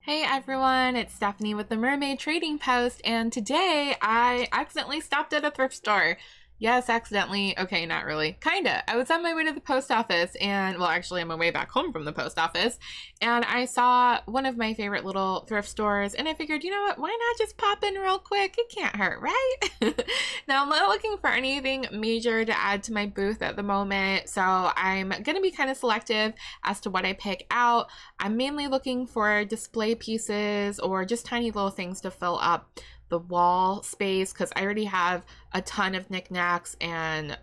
Hey everyone, it's Stephanie with the Mermaid Trading Post, and today I accidentally stopped at a thrift store. Yes, accidentally. Okay, not really. Kinda. I was on my way to the post office and, well, actually on my way back home from the post office, and I saw one of my favorite little thrift stores, and I figured, you know what, why not just pop in real quick? It can't hurt, right? Now, I'm not looking for anything major to add to my booth at the moment, so I'm gonna be kind of selective as to what I pick out. I'm mainly looking for display pieces or just tiny little things to fill up the wall space because I already have a ton of knickknacks and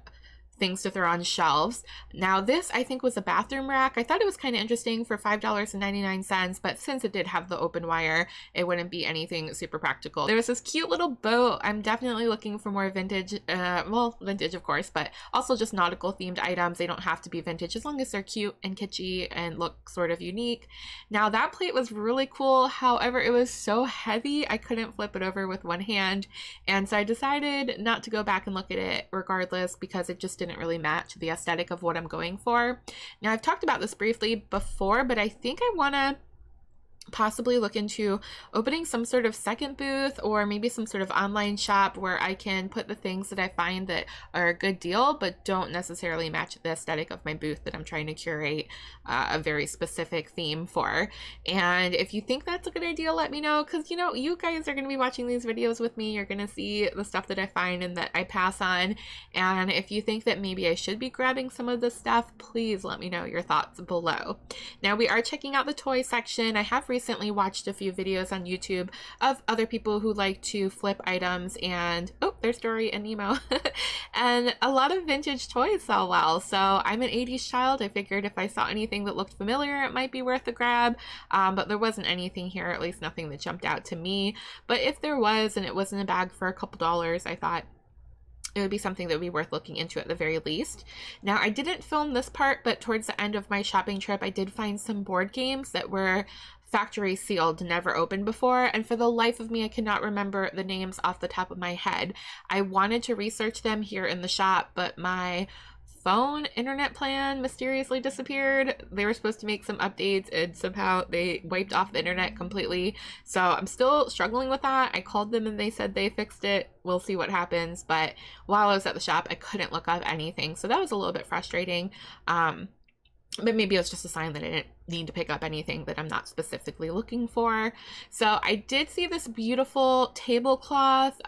things to throw on shelves. Now this I think was a bathroom rack. I thought it was kind of interesting for $5.99, but since it did have the open wire, it wouldn't be anything super practical. There was this cute little boat. I'm definitely looking for more vintage, well, vintage of course, but also just nautical themed items. They don't have to be vintage as long as they're cute and kitschy and look sort of unique. Now that plate was really cool. However, it was so heavy, I couldn't flip it over with one hand. And so I decided not to go back and look at it regardless because it just didn't really match the aesthetic of what I'm going for. Now I've talked about this briefly before, but I think I want to possibly look into opening some sort of second booth or maybe some sort of online shop where I can put the things that I find that are a good deal but don't necessarily match the aesthetic of my booth that I'm trying to curate a very specific theme for. And if you think that's a good idea, let me know, because you know, you guys are going to be watching these videos with me. You're going to see the stuff that I find and that I pass on, and if you think that maybe I should be grabbing some of this stuff, please let me know your thoughts below. Now we are checking out the toy section. I have recently watched a few videos on YouTube of other people who like to flip items, and oh, there's Dory and Nemo. And a lot of vintage toys sell well, so I'm an 80s child. I figured if I saw anything that looked familiar, it might be worth a grab, but there wasn't anything here, at least nothing that jumped out to me. But if there was and it was in a bag for a couple dollars, I thought it would be something that would be worth looking into at the very least. Now, I didn't film this part, but towards the end of my shopping trip, I did find some board games that were factory sealed, never opened before, and for the life of me, I cannot remember the names off the top of my head. I wanted to research them here in the shop, but my phone internet plan mysteriously disappeared. They were supposed to make some updates and somehow they wiped off the internet completely. So I'm still struggling with that. I called them and they said they fixed it. We'll see what happens. But while I was at the shop, I couldn't look up anything. So that was a little bit frustrating. But maybe it was just a sign that I didn't need to pick up anything that I'm not specifically looking for. So I did see this beautiful tablecloth.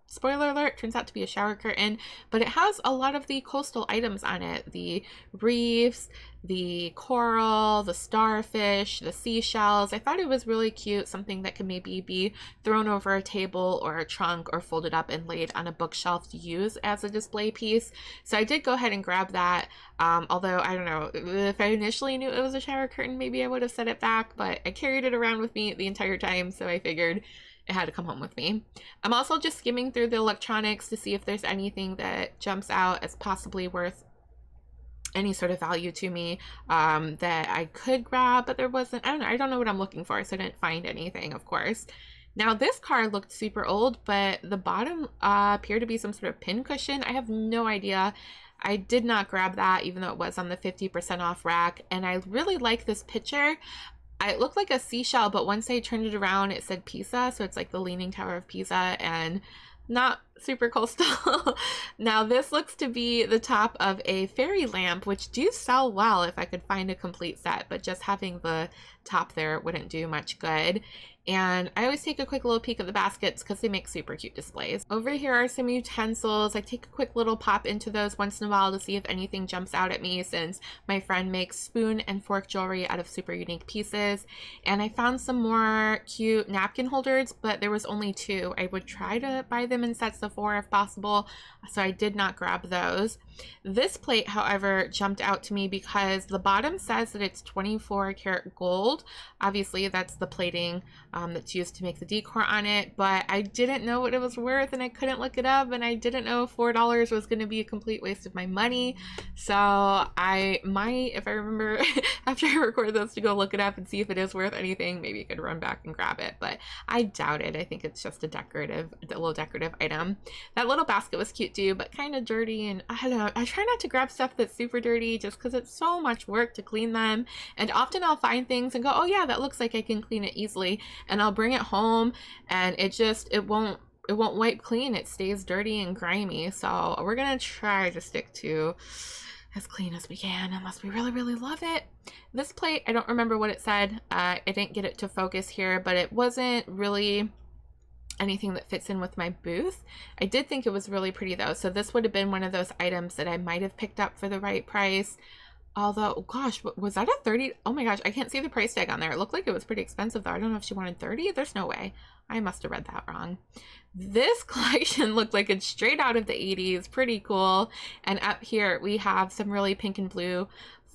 Spoiler alert, turns out to be a shower curtain, but it has a lot of the coastal items on it. The reefs, the coral, the starfish, the seashells. I thought it was really cute, something that could maybe be thrown over a table or a trunk or folded up and laid on a bookshelf to use as a display piece. So I did go ahead and grab that, although I don't know, if I initially knew it was a shower curtain, maybe I would have set it back, but I carried it around with me the entire time, so I figured it had to come home with me. I'm also just skimming through the electronics to see if there's anything that jumps out as possibly worth any sort of value to me that I could grab, but there wasn't. I don't know what I'm looking for, so I didn't find anything, of course. Now this card looked super old, but the bottom appeared to be some sort of pin cushion. I have no idea. I did not grab that, even though it was on the 50% off rack, and I really like this picture. It looked like a seashell, but once I turned it around, it said Pisa, so it's like the Leaning Tower of Pisa, and not super coastal. Now this looks to be the top of a fairy lamp, which do sell well if I could find a complete set, but just having the top there wouldn't do much good. And I always take a quick little peek at the baskets because they make super cute displays. Over here are some utensils. I take a quick little pop into those once in a while to see if anything jumps out at me, since my friend makes spoon and fork jewelry out of super unique pieces. And I found some more cute napkin holders, but there was only 2. I would try to buy them in sets of 4 if possible, so I did not grab those. This plate, however, jumped out to me because the bottom says that it's 24 karat gold. Obviously, that's the plating that's used to make the decor on it, but I didn't know what it was worth and I couldn't look it up, and I didn't know if $4 was going to be a complete waste of my money. So I might, if I remember after I record this, to go look it up and see if it is worth anything. Maybe I could run back and grab it, but I doubt it. I think it's just a little decorative item. That little basket was cute too, but kind of dirty, and I don't know, I try not to grab stuff that's super dirty just because it's so much work to clean them. And often I'll find things and go, oh yeah, that looks like I can clean it easily. And I'll bring it home and it won't wipe clean. It stays dirty and grimy. So we're gonna try to stick to as clean as we can unless we really, really love it. This plate, I don't remember what it said. I didn't get it to focus here, but it wasn't really anything that fits in with my booth. I did think it was really pretty though. So this would have been one of those items that I might have picked up for the right price. Although, oh gosh, was that a 30? Oh my gosh, I can't see the price tag on there. It looked like it was pretty expensive though. I don't know if she wanted 30. There's no way. I must have read that wrong. This collection looked like it's straight out of the 80s. Pretty cool. And up here we have some really pink and blue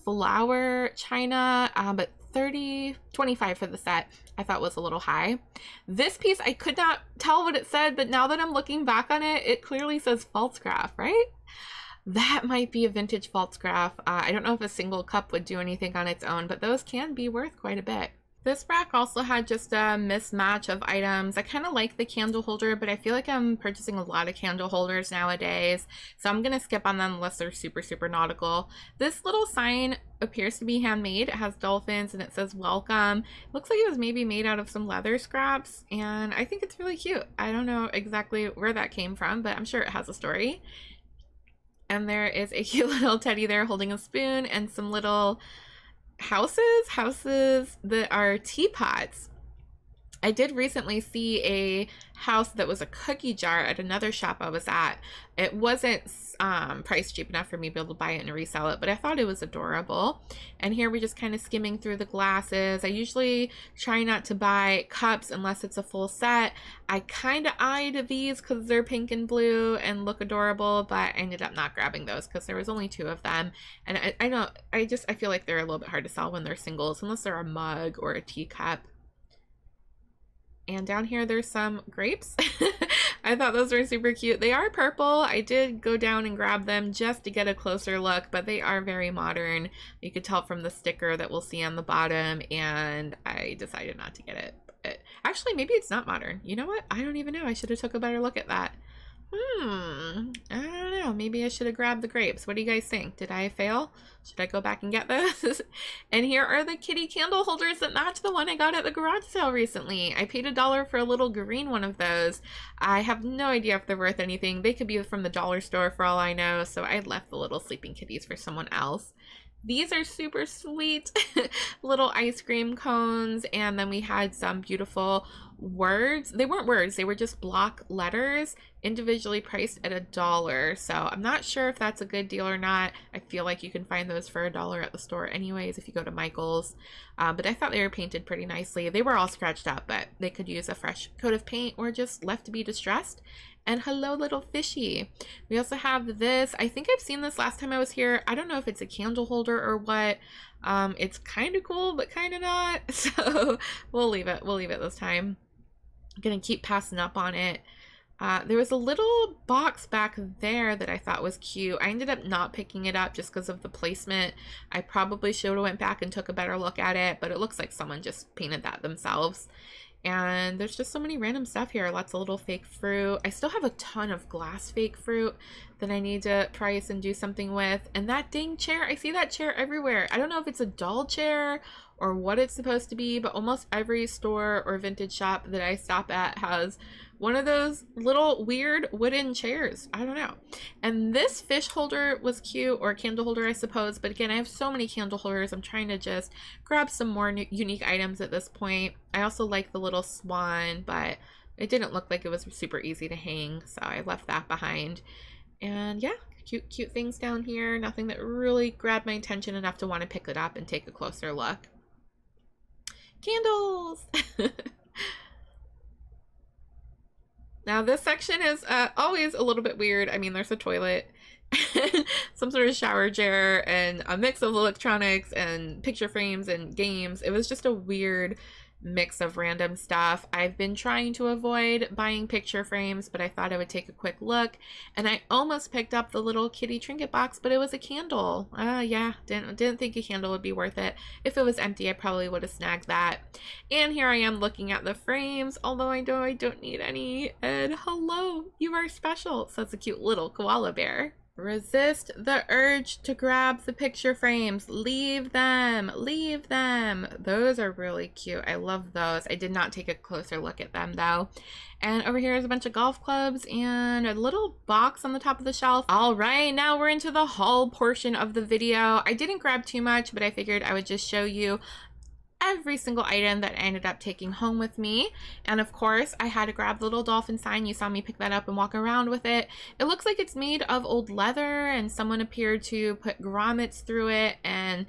flower china, but 25 for the set I thought was a little high. This piece, I could not tell what it said, but now that I'm looking back on it, it clearly says falsgraph, right? That might be a vintage falsgraph. I don't know if a single cup would do anything on its own, but those can be worth quite a bit. This rack also had just a mismatch of items. I kind of like the candle holder, but I feel like I'm purchasing a lot of candle holders nowadays, so I'm going to skip on them unless they're super, super nautical. This little sign appears to be handmade. It has dolphins and it says welcome. It looks like it was maybe made out of some leather scraps, and I think it's really cute. I don't know exactly where that came from, but I'm sure it has a story. And there is a cute little teddy there holding a spoon and some little houses that are teapots. I did recently see a house that was a cookie jar at another shop I was at. It wasn't priced cheap enough for me to be able to buy it and resell it, but I thought it was adorable. And here we're just kind of skimming through the glasses. I usually try not to buy cups unless it's a full set. I kind of eyed these because they're pink and blue and look adorable, but I ended up not grabbing those because there was only 2 of them. And I feel like they're a little bit hard to sell when they're singles unless they're a mug or a teacup. And down here there's some grapes. I thought those were super cute. They are purple. I did go down and grab them just to get a closer look, but they are very modern. You could tell from the sticker that we'll see on the bottom, and I decided not to get it. Actually, maybe it's not modern. You know what? I don't even know. I should have took a better look at that. I don't know. Maybe I should have grabbed the grapes. What do you guys think? Did I fail? Should I go back and get those? And here are the kitty candle holders that match the one I got at the garage sale recently. I paid $1 for a little green one of those. I have no idea if they're worth anything. They could be from the dollar store for all I know, so I left the little sleeping kitties for someone else. These are super sweet little ice cream cones, and then we had some beautiful words. They weren't words, they were just block letters, individually priced at $1. So I'm not sure if that's a good deal or not. I feel like you can find those for $1 at the store anyways if you go to Michael's. But I thought they were painted pretty nicely. They were all scratched up, but they could use a fresh coat of paint or just left to be distressed. And hello, little fishy. We also have this. I think I've seen this last time I was here. I don't know if it's a candle holder or what. It's kind of cool, but kind of not. So we'll leave it. We'll leave it this time. I'm gonna keep passing up on it. There was a little box back there that I thought was cute. I ended up not picking it up just because of the placement. I probably should have went back and took a better look at it, but it looks like someone just painted that themselves. And there's just so many random stuff here. Lots of little fake fruit. I still have a ton of glass fake fruit that I need to price and do something with. And that dang chair, I see that chair everywhere. I don't know if it's a doll chair or what it's supposed to be, but almost every store or vintage shop that I stop at has one of those little weird wooden chairs. I don't know. And this fish holder was cute, or candle holder, I suppose. But again, I have so many candle holders. I'm trying to just grab some more unique items at this point. I also like the little swan, but it didn't look like it was super easy to hang, so I left that behind. And yeah, cute things down here. Nothing that really grabbed my attention enough to want to pick it up and take a closer look. Candles! Now this section is always a little bit weird. I mean, there's a toilet, some sort of shower chair, and a mix of electronics and picture frames and games. It was just a weird mix of random stuff. I've been trying to avoid buying picture frames, but I thought I would take a quick look, and I almost picked up the little kitty trinket box, but it was a candle. Yeah, didn't think a candle would be worth it. If it was empty, I probably would have snagged that. And here I am looking at the frames, although I know I don't need any. And hello, you are special. So that's a cute little koala bear. Resist the urge to grab the picture frames. Leave them. Leave them. Those are really cute. I love those. I did not take a closer look at them though. And over here is a bunch of golf clubs and a little box on the top of the shelf. All right, now we're into the haul portion of the video. I didn't grab too much, but I figured I would just show you every single item that I ended up taking home with me. And of course, I had to grab the little dolphin sign. You saw me pick that up and walk around with it. It looks like it's made of old leather, and someone appeared to put grommets through it and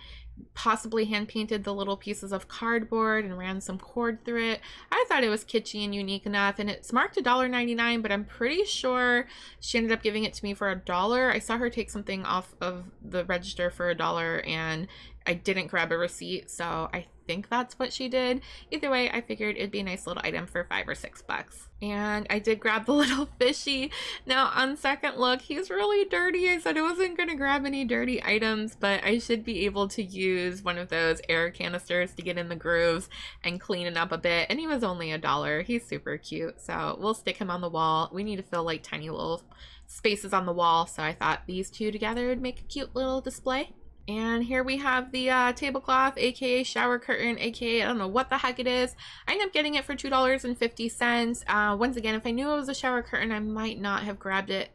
possibly hand painted the little pieces of cardboard and ran some cord through it. I thought it was kitschy and unique enough, and it's marked $1.99, but I'm pretty sure she ended up giving it to me for $1. I saw her take something off of the register for $1, and I didn't grab a receipt, so I think that's what she did. Either way, I figured it'd be a nice little item for $5 or $6. And I did grab the little fishy. Now, on second look, he's really dirty. I said I wasn't going to grab any dirty items, but I should be able to use one of those air canisters to get in the grooves and clean it up a bit. And he was only $1. He's super cute, so we'll stick him on the wall. We need to fill like tiny little spaces on the wall, so I thought these two together would make a cute little display. And here we have the tablecloth, aka shower curtain, aka I don't know what the heck it is. I ended up getting it for $2.50. Once again, if I knew it was a shower curtain, I might not have grabbed it,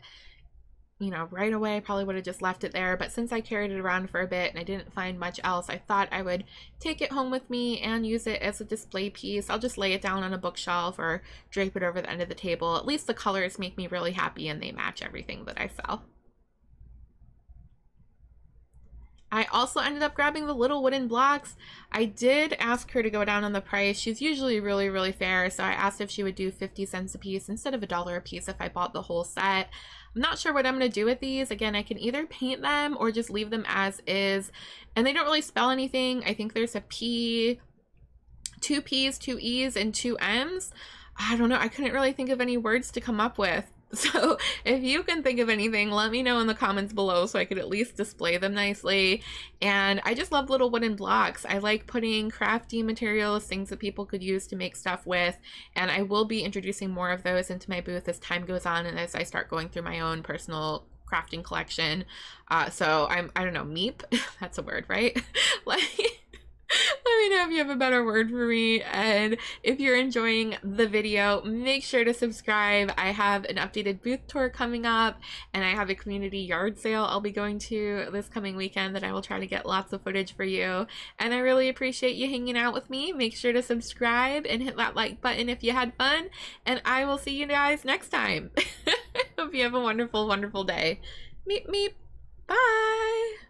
you know, right away. I probably would have just left it there. But since I carried it around for a bit and I didn't find much else, I thought I would take it home with me and use it as a display piece. I'll just lay it down on a bookshelf or drape it over the end of the table. At least the colors make me really happy and they match everything that I sell. I also ended up grabbing the little wooden blocks. I did ask her to go down on the price. She's usually really fair, so I asked if she would do 50 cents a piece instead of $1 a piece if I bought the whole set. I'm not sure what I'm going to do with these. Again, I can either paint them or just leave them as is, and they don't really spell anything. I think there's a P, 2 P's, 2 E's, and 2 M's. I don't know. I couldn't really think of any words to come up with. So if you can think of anything, let me know in the comments below so I could at least display them nicely. And I just love little wooden blocks. I like putting crafty materials, things that people could use to make stuff with, and I will be introducing more of those into my booth as time goes on and as I start going through my own personal crafting collection. So I don't know, meep, that's a word, right? Like, let me know if you have a better word for me, and if you're enjoying the video, make sure to subscribe. I have an updated booth tour coming up, and I have a community yard sale I'll be going to this coming weekend that I will try to get lots of footage for you, and I really appreciate you hanging out with me. Make sure to subscribe and hit that like button if you had fun, and I will see you guys next time. Hope you have a wonderful day. Meep meep. Bye.